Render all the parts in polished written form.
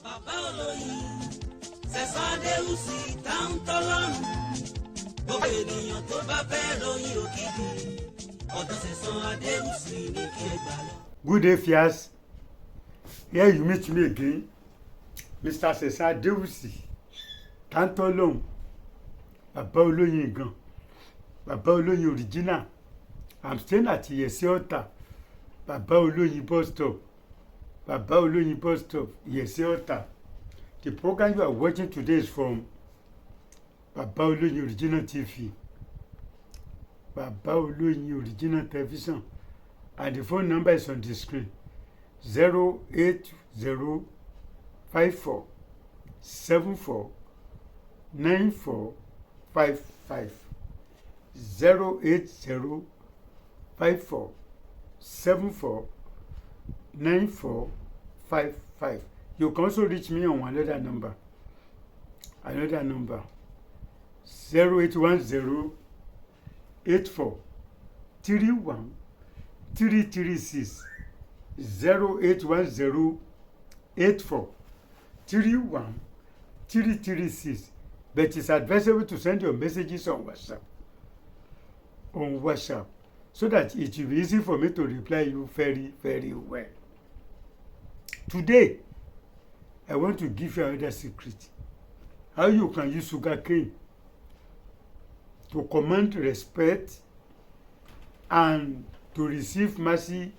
bàbá olóyin sẹ̀sán adéhùsì táwọn tọ́lọ́run gbogbo ènìyàn tó bá fẹ́ ròyìn òkìkí ọ̀dọ̀ sẹ̀sán adéhùsì ní kí ẹ gbà lọ. Good day, Fias. Here you meet me again, Mr. Sẹ̀sán Adéhùsì táwọn tọ́lọ́run, bàbá olóyin gan, bàbá olóyin original. I'm staying at Iyesi Ọ̀tà, bàbá olóyin bus stop, bàbá olóyin bus stop, Iyesi Ọ̀tà. The program you are watching today is from Bàbá Olóyin Original TV, Bàbá Olóyin Original Television, and the phone number is on the screen: 08054749455. 08054749455. You can also reach me on another number 0810-8431-336, 08108431336. But it's advisable to send your messages on WhatsApp so that it will be easy for me to reply you very, very well. Today, I want to give you another secret. How you can use sugarcane to command respect and to receive mercy,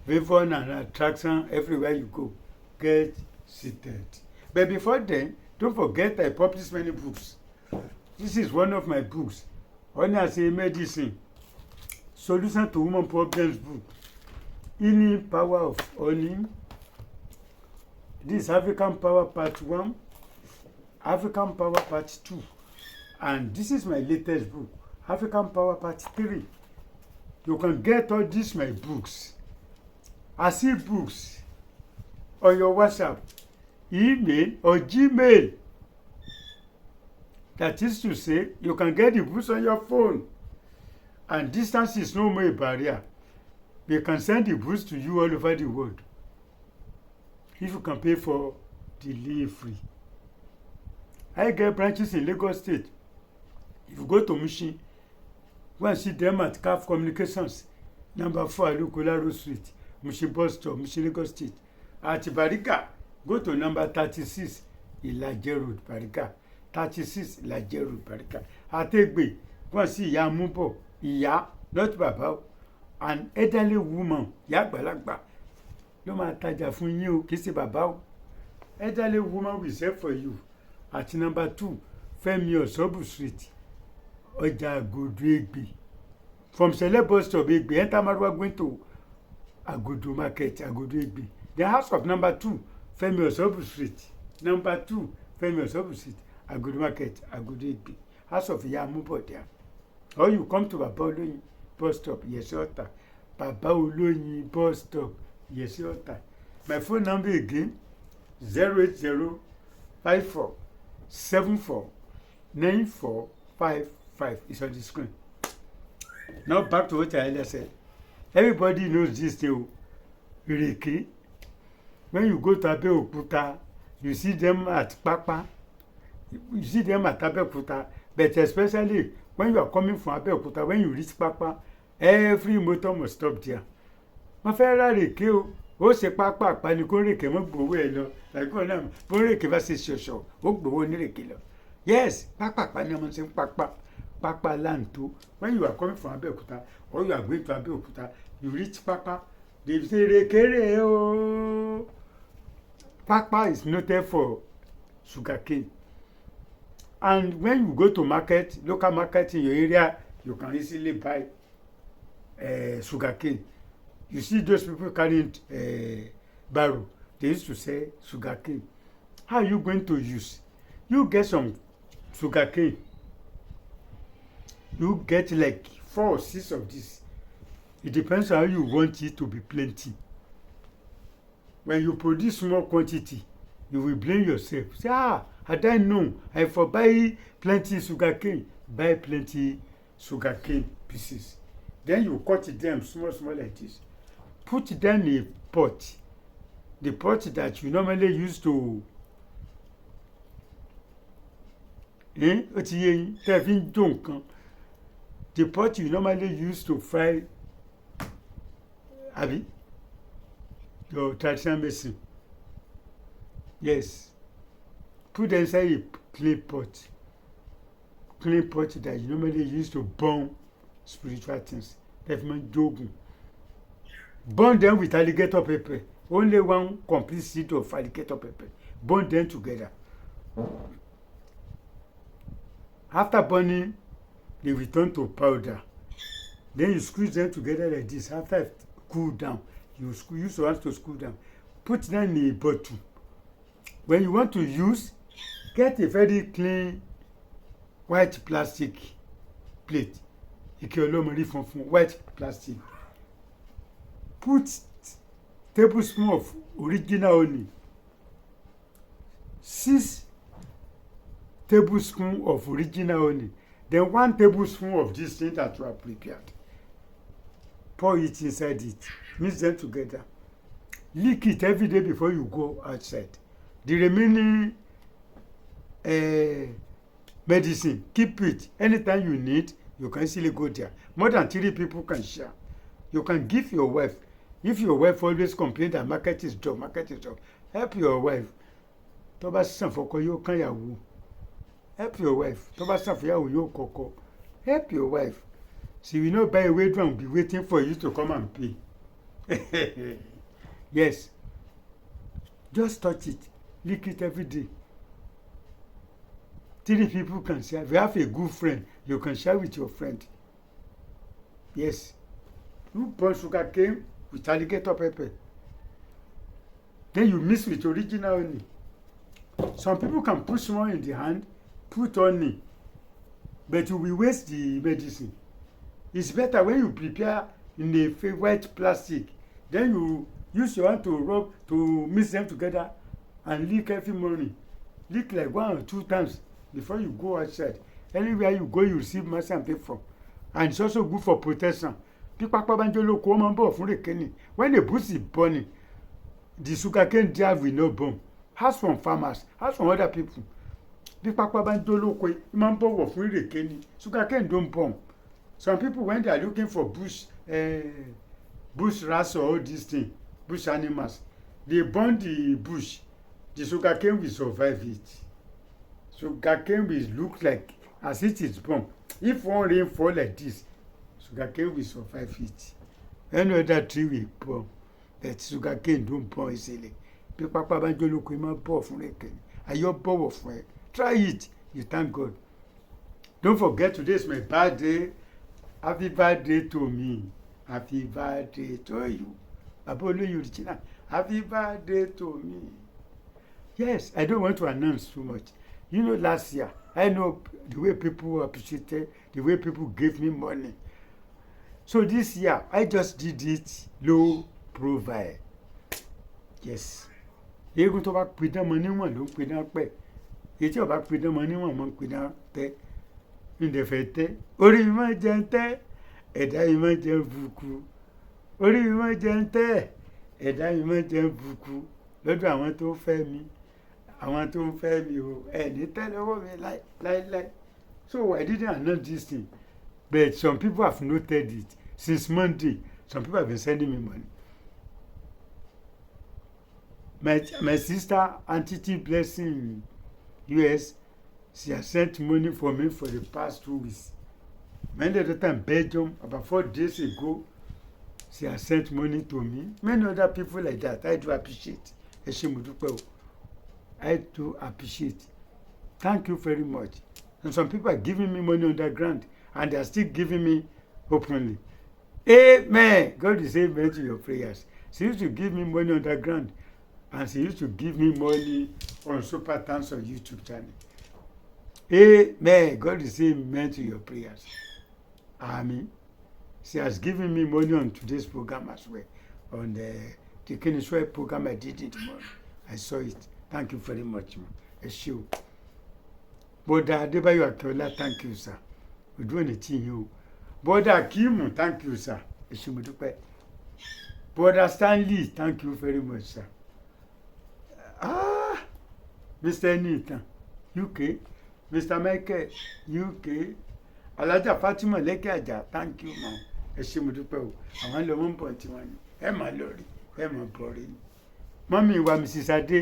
favor, and attraction everywhere you go. Get seated. But before then, don't forget I publish many books. This is one of my books. Honey as a Medicine, Solution to Woman Problems book. Healing Power of Honey. This is African Power Part 1, African Power Part 2, and this is my latest book, African Power Part 3. You can get all these my books as e-books on your WhatsApp, email, or Gmail. That is to say, you can get the books on your phone, and distance is no more a barrier. We can send the books to you all over the world if you can pay for delivery. I get branches in Lagos State. If you go to Mushin, go and see them at CAF Communications, number 4 Alukola Road Street, Mushin Bus Stop, Mushin, Lagos State. At Barika, go to number 36 Ilaje Road, Barika. 36 Ilaje Road, Barika. At Egbe, go and see Iya Mubo, Iya, not Baba, an elderly woman, Ìyá àgbàlagbà. No máa tajà fún yín o, kì í ṣe bàbá o. Elderly woman will sell for you at number 2 Femi Osobu Street, Ọjà Agodo Egbe. From Sele bus stop Egbe, enter Marwa going to Agodo Market, Agodo Egbe. The house of number 2 Femi Osobu Street, number 2 Femi Osobu Street, Agodo Market, Agodo Egbe. House of Ìyá Mubo there. Or you come to Bàbá Olóyin bus stop, Iyesi Ọ̀tà. Bàbá Olóyin bus stop, Iyesi Ọ̀tà. My phone number again, 08054749455 is on the screen. Now back to what I earlier said. Everybody knows this thing. Ìrèké. When you go to Abeokuta, you see them at Papa. You see them at Abeokuta. But especially when you are coming from Abeokuta, when you reach Papa, every motor must stop there. Mo fẹ́ ra rèké o. Ó ṣe pápá àpáni kó rèké mọ́ gbowó ẹ lọ. Láìpẹ́ náà bó rèké bá ṣe ṣọ̀ṣọ̀ ó gbowó onírèké lọ. Yes, pápá àpáni ọmọ ṣe ń pápá láǹtó. When you are coming from Abeokuta or you are going to Abeokuta, you reach Papa. They say rèké o. Papa is noted for sugarcane. And when you go to market, local market in your area, you can easily buy sugarcane. You see those people carrying barrow. They used to sell sugarcane. How are you going to use? You get some sugarcane. You get like 4 or 6 of this. It depends on how you want it to be plenty. When you produce small quantity, you will blame yourself. Say, had I known, I for buy plenty sugarcane. Buy plenty sugarcane pieces. Then you cut them small like this. Put them in a pot. The pot that you normally use to ó ti yé yín tẹ́ fi ń jó nǹkan. The pot you normally use to fry abi your traditional medicine, yes, put them inside a clean pot that you normally use to burn spiritual things. Tẹ́ fi máa ń jógun. Burn them with alligator pepper. Only one complete seed of alligator pepper. Burn them together. After burning, they will turn to powder. Then you squeeze them together like this. After it cool down, you use your hands to cool down. Put them in a bottle. When you want to use, get a very clean white plastic plate. Ike olomori funfun, white plastic. Put tablespoon of original honey. 6 tablespoons of original honey. Then 1 tablespoon of this thing that you have prepared. Pour it inside it. Mix them together. Lick it every day before you go outside. The remaining medicine, keep it. Anytime you need, you can easily go there. More than 3 people can share. You can give your wife. If your wife always complain that market is job, help your wife. Tó bá sàn fọ́kọ yóò kàn yàwó. Help your wife. Tó bá sàn fìyàwó yóò kọ́kọ́. Help your wife. She will not buy a way and be waiting for you to come and pay. Yes. Just touch it. Lick it every day. 3 people can share. If you have a good friend, you can share with your friend. Yes. You burn sugar cane with alligator pepper. Then you mix with original honey. Some people can put small in the hand, put honey, but you will waste the medicine. It's better when you prepare in a white plastic. Then you use your hand to mix them together and lick every morning. Lick like 1 or 2 times before you go outside. Anywhere you go, you receive mercy and favor. And it's also good for protection. When the bush is burning, the sugarcane drive will not burn. Ask from farmers, ask from other people. Sugarcane don't burn. Some people, when they are looking for bush rats or all these things, bush animals, they burn the bush. The sugarcane will survive it. Sugarcane will look like as it is burned. If one rain fall like this, sugarcane will survive it. Any other tree will burn, but sugarcane don't burn easily. Try it. You thank God. Don't forget, today is my birthday. Happy birthday to me. Happy birthday to you. Happy birthday to me. Yes, I don't want to announce too much. You know, last year, I know the way people appreciated, the way people gave me money. So this year, I just did it low profile. Yes. Egun tó bá pidán mọ níwọ̀n ló ń pidán pẹ̀. Èyí tí ó bá pidán mọ níwọ̀n mọ́ ń pidán tẹ́. Ǹdẹ̀fẹ̀ tẹ́. Orí mi máa jẹun tẹ́. Ẹ̀dá mi máa jẹun buku. Orí mi máa jẹun tẹ́. Ẹ̀dá mi máa jẹun buku. Lọ́dọ̀ àwọn tó fẹ́ mi. Àwọn tó ń fẹ́ mi o. Ẹ̀ní tẹ́lẹ̀ owó mi láíláí. So I didn't announce this thing. But some people have noted it. Since Monday, some people have been sending me money. My sister, Auntie Blessing in US, she has sent money for me for the past 2 weeks. Many other time, Belgium, about 4 days ago, she has sent money to me. Many other people like that. I do appreciate. I do appreciate. Thank you very much. And some people are giving me money underground, and they are still giving me openly. Amen. God is amen to your prayers. She used to give me money underground, and she used to give me money on Super Thanks on YouTube channel. Amen. God is amen to your prayers. Amen. She has given me money on today's program as well. On the Kiniswe program I did it tomorrow. I saw it. Thank you very much, man. A show. Boda Adebayo Akeola, thank you, sir. We do anything you. Boda Akimu, thank you, sir. A show. Boda Stanley, thank you very much, sir. Mr. Nathan, UK, Mr. Michael UK Alájà Fatima Lẹ́kẹ̀ Àjà thank you ma ẹ ṣé mo dúpẹ́ o àwọn lọ mọ́ pọ̀ tí wọ́n ní ẹ máa lọ rí ẹ máa bọ̀ rí ni mọ́mí wa Mrs. Adé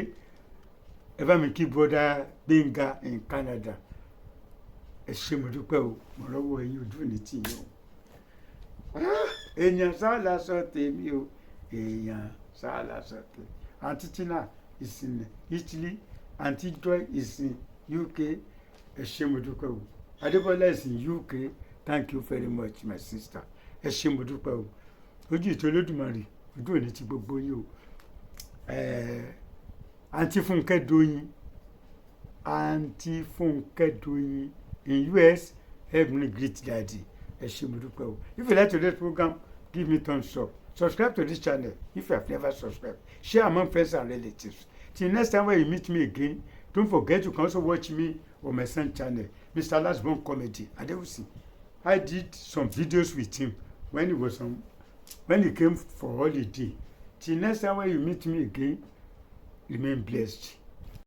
ẹ bá mi kí broda Gbénga in Canada ẹ ṣé mo dúpẹ́ o mo rọ́wọ́ ẹ̀yin ojú ní tì yín o èèyàn sáàlà sọ tèmi o èèyàn sáàlà sọ tèmi àǹtí Tina ìsìn Italy àǹtí Joy ìsìn UK ẹ ṣé mo dúpẹ́ o Adébọ́lá ìsìn UK thank you very much my sister ẹ ṣé mo dúpẹ́ o ojú ìtò Olódùmarè ojú òní ti gbogbo yín o àǹtí Fúnkẹ́ Dóyin àǹtí Fúnkẹ́ Dóyin in US help me greet daddy ẹ ṣé mo dúpẹ́ o if you like today's program give me thumbs up subscribe to this channel if you have never subscribed share among friends and relatives till next time when you meet me again don't forget you can also watch me on my son channel Mr. Lasbon Comedy Adewusi. I did some videos with him when he came for holiday till next time when you meet me again remain blessed.